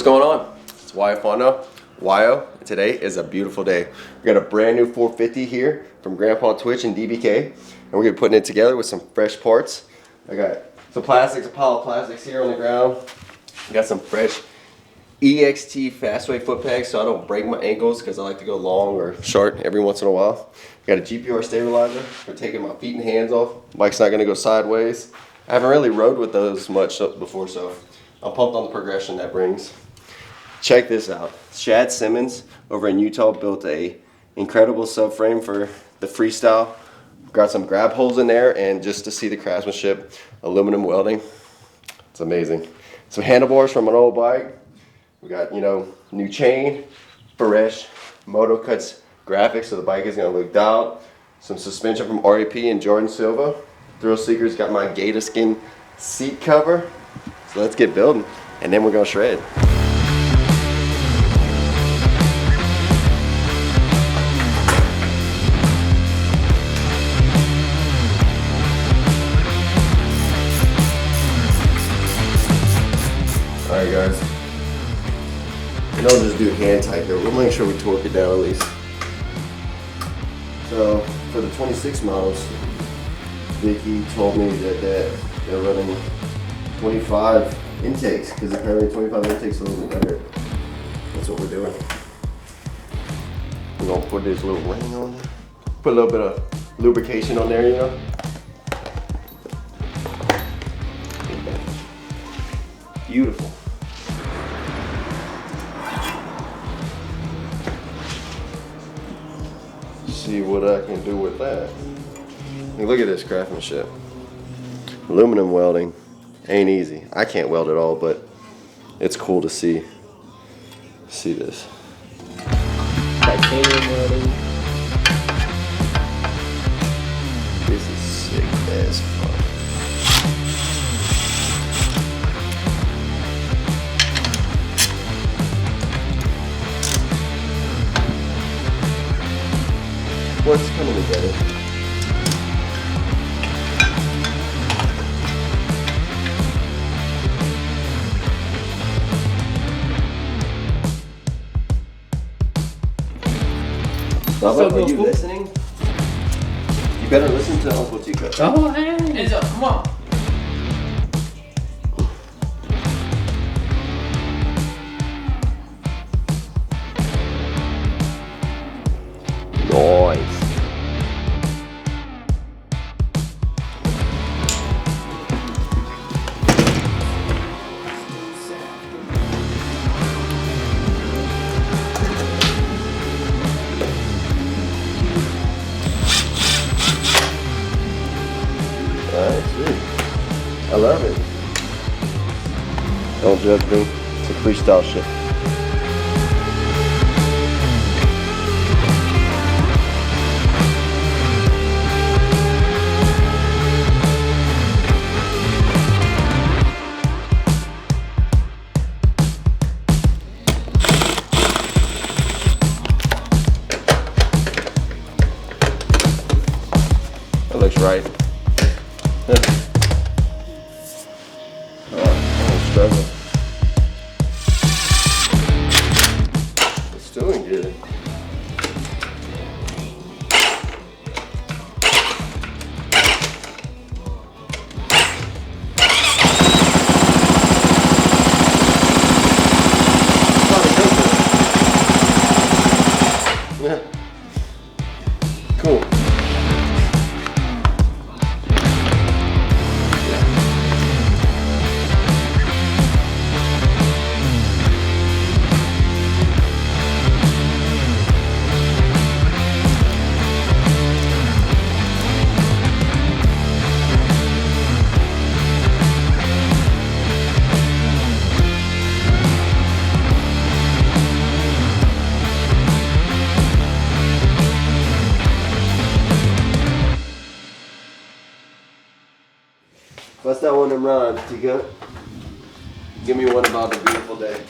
going on? It's Wyo. Today is a beautiful day. We got a brand new 450 here from Grandpa Twitch and DBK, and we're gonna be putting it together with some fresh parts. I got some plastics, a pile of plastics here on the ground. I got some fresh EXT Fastway foot pegs so I don't break my ankles because I like to go long or short every once in a while. Got a GPR stabilizer for taking my feet and hands off. Bike's not gonna go sideways. I haven't really rode with those much before, so I'm pumped on the progression that brings. Check this out. Shad Simmons over in Utah built a incredible subframe for the freestyle. Got some grab holes in there, and just to see the craftsmanship, aluminum welding, it's amazing. Some handlebars from an old bike. We got, new chain, Baresh, Moto Cuts graphics, so the bike is gonna look dialed. Some suspension from RAP and Jordan Silva. Thrill Seeker's got my Gator Skin seat cover. So let's get building, and then we're gonna shred. Alright guys, we don't just do hand tight here, we'll make sure we torque it down at least. So for the 26 miles, Vicky told me that they're running 25 intakes, because apparently 25 intakes is a little bit better. That's what we're doing. We're gonna put this little ring on there, put a little bit of lubrication on there, Beautiful. See what I can do with that. Look at this craftsmanship. Aluminum welding ain't easy. I can't weld at all, but it's cool to see this. Titanium welding. This is sick as fuck. What's coming together? Bubba, are you listening? You better listen to Uncle Tico. Oh, hey. Come on. Nice. Alright, sweet. I love it. Don't judge me. It's a freestyle shit. That looks right. I'm struggling. It's doing good. Yeah. Cool. Bust that one in rhymes, Tika. Give me one about the beautiful day.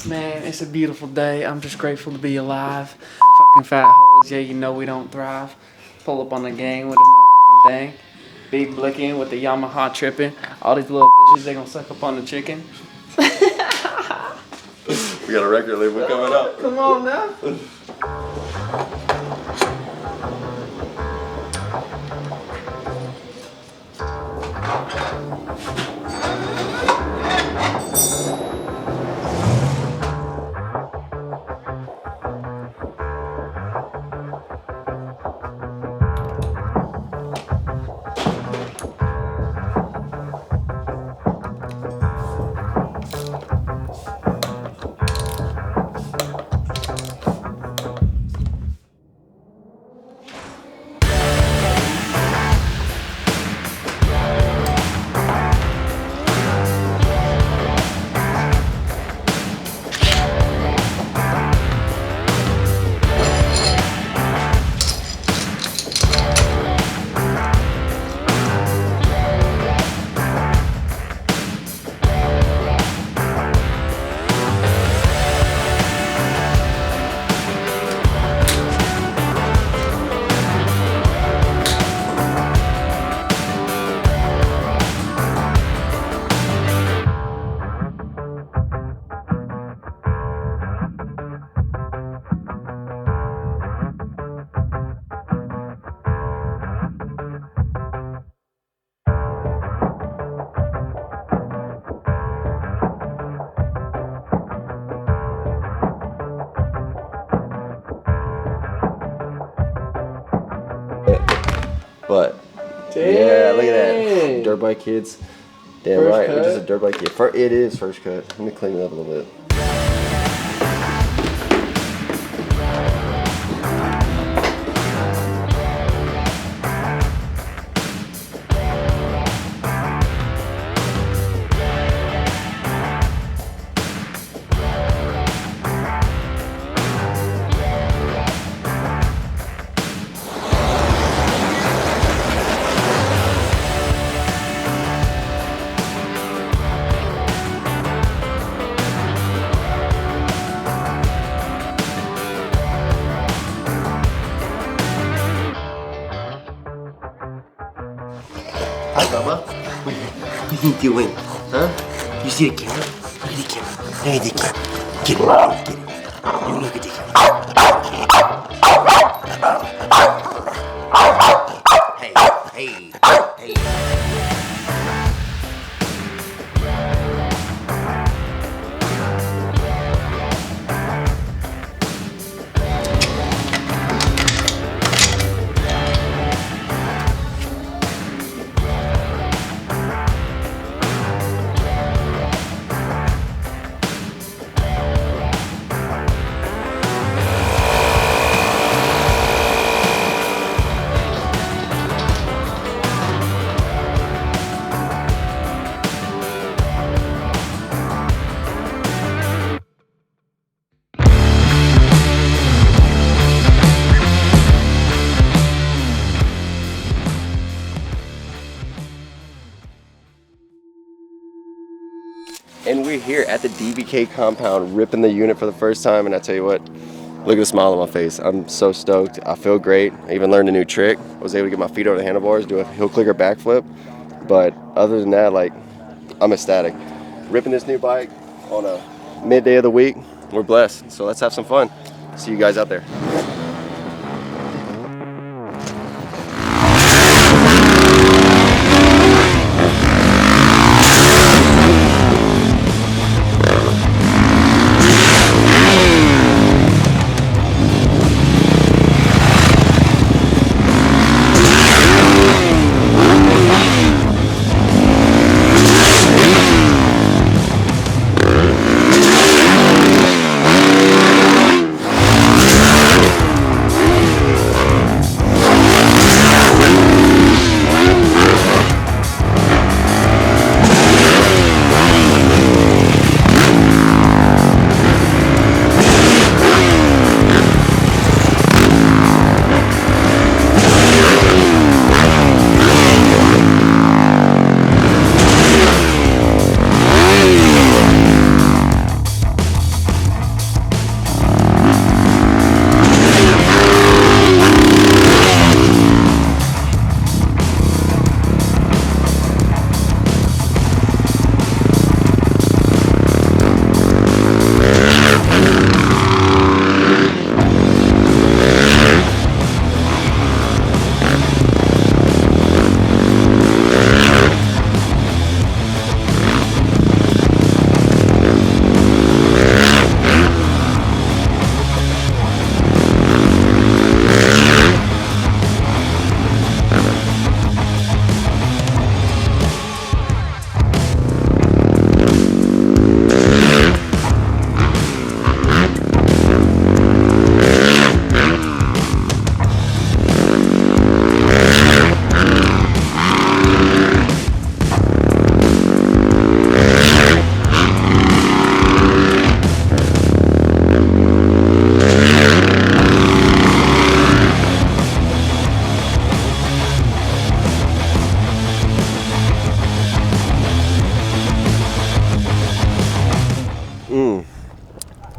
Man, it's a beautiful day. I'm just grateful to be alive. Fucking fat hoes, yeah, you know we don't thrive. Pull up on the gang with the motherfucking thing. Big blicking with the Yamaha tripping. All these little bitches, they gonna suck up on the chicken. We got a record label coming up. Come on now. But Dang. yeah, look at that. Dirt bike kids. Damn First right. cut? We're just a dirt bike kid. It is first cut. Let me clean it up a little bit. Hi, Mama. What are you doing? Huh? You see the camera? Look at the camera. Look at the camera. Get it. Get it. You look at the camera. Hey, hey, hey. And we're here at the DBK compound, ripping the unit for the first time, and I tell you what, look at the smile on my face. I'm so stoked. I feel great. I even learned a new trick. I was able to get my feet over the handlebars, do a heel clicker backflip. But other than that, like, I'm ecstatic. Ripping this new bike on a midday of the week. We're blessed. So let's have some fun. See you guys out there.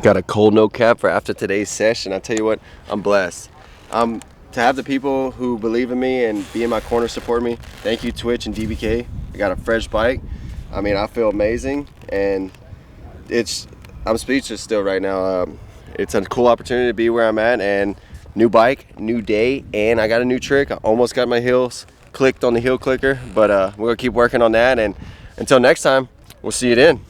Got a cold no cap for after today's session. I tell you what, I'm blessed. To have the people who believe in me and be in my corner support me. Thank you, Twitch and DBK. I got a fresh bike. I mean, I feel amazing, and I'm speechless still right now. It's a cool opportunity to be where I'm at, and new bike, new day, and I got a new trick. I almost got my heels clicked on the heel clicker, but we're gonna keep working on that, and until next time, we'll see you then.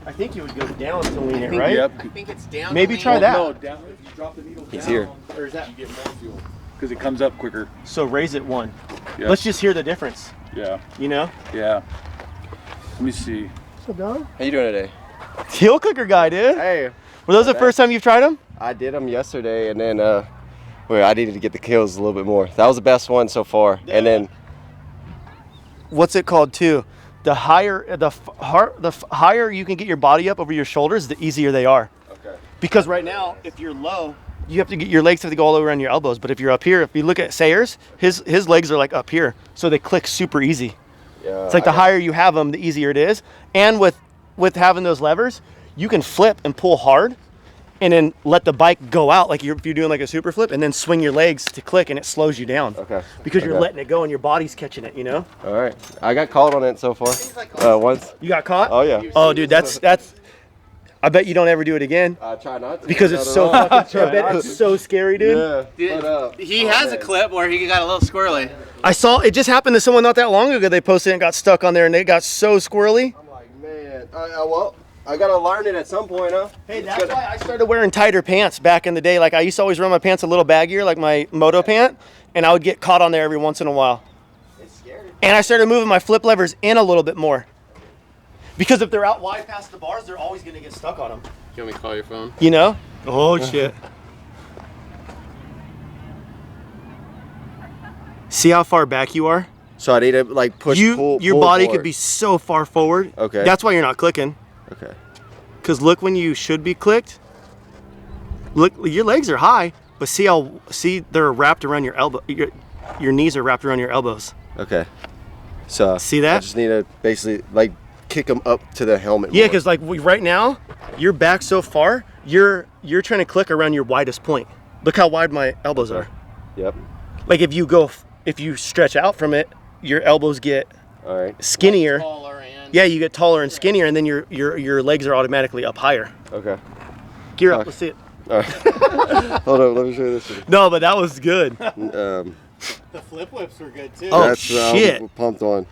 I think you would go down to lean it, right? Yep. I think it's down. Maybe try that. No, down, if you drop the needle He's down, here. Or is that? you get more fuel because it comes up quicker. So raise it 1. Yeah. Let's just hear the difference. Yeah, You know? yeah. Let me see. What's up, dog? How you doing today? Heel clicker guy, dude. Hey, Were those the first time you've tried them? I did them yesterday, and then I needed to get the kills a little bit more. That was the best one so far, and then What's it called too? The higher you can get your body up over your shoulders, the easier they are. okay. Because right now, if you're low, you have to get your legs have to go all the way around your elbows. But if you're up here, if you look at Sayers, his legs are like up here, so they click super easy. Yeah, It's like the higher you have them, the easier it is. And with having those levers, you can flip and pull hard, and then let the bike go out like if you're doing like a super flip, and then swing your legs to click, and it slows you down. Okay. Because you're Okay. letting it go and your body's catching it. You know. All right. I got called on it so far. Once. You got caught? Oh yeah. Oh, dude, that's. I bet you don't ever do it again I try not to. because it's so fucking. I bet it's so scary, dude. Yeah. But, He has a clip where he got a little squirrely. I saw it just happened to someone not that long ago. They posted it and got stuck on there, and they got so squirrely. I'm like, man. Well, I gotta learn it at some point, huh? Hey, that's why I started wearing tighter pants back in the day. Like I used to always run my pants a little baggier, like my moto pant, and I would get caught on there every once in a while. It's scary. And I started moving my flip levers in a little bit more. Because if they're out wide past the bars, they're always gonna get stuck on them. You want me to call your phone? You know? Oh shit. See how far back you are? So I need to like push. Your pull body forward. could be so far forward. Okay. That's why you're not clicking. Okay. Cause look when you should be clicked. Look, your legs are high, but see they're wrapped around your elbow. Your knees are wrapped around your elbows. Okay. So See that? I just need to basically like kick them up to the helmet. Yeah, more. because like right now, you're back so far, you're trying to click around your widest point. Look how wide my elbows are. Yep. Like if you stretch out from it, your elbows get All right. skinnier. Taller and Yeah, you get taller and skinnier, and then your legs are automatically up higher. Okay. Gear up, Fuck. let's see it. All right. Hold on. Let me show you this. No, but that was good. One. the flip whips were good too. Oh, That's what shit. I'm pumped on.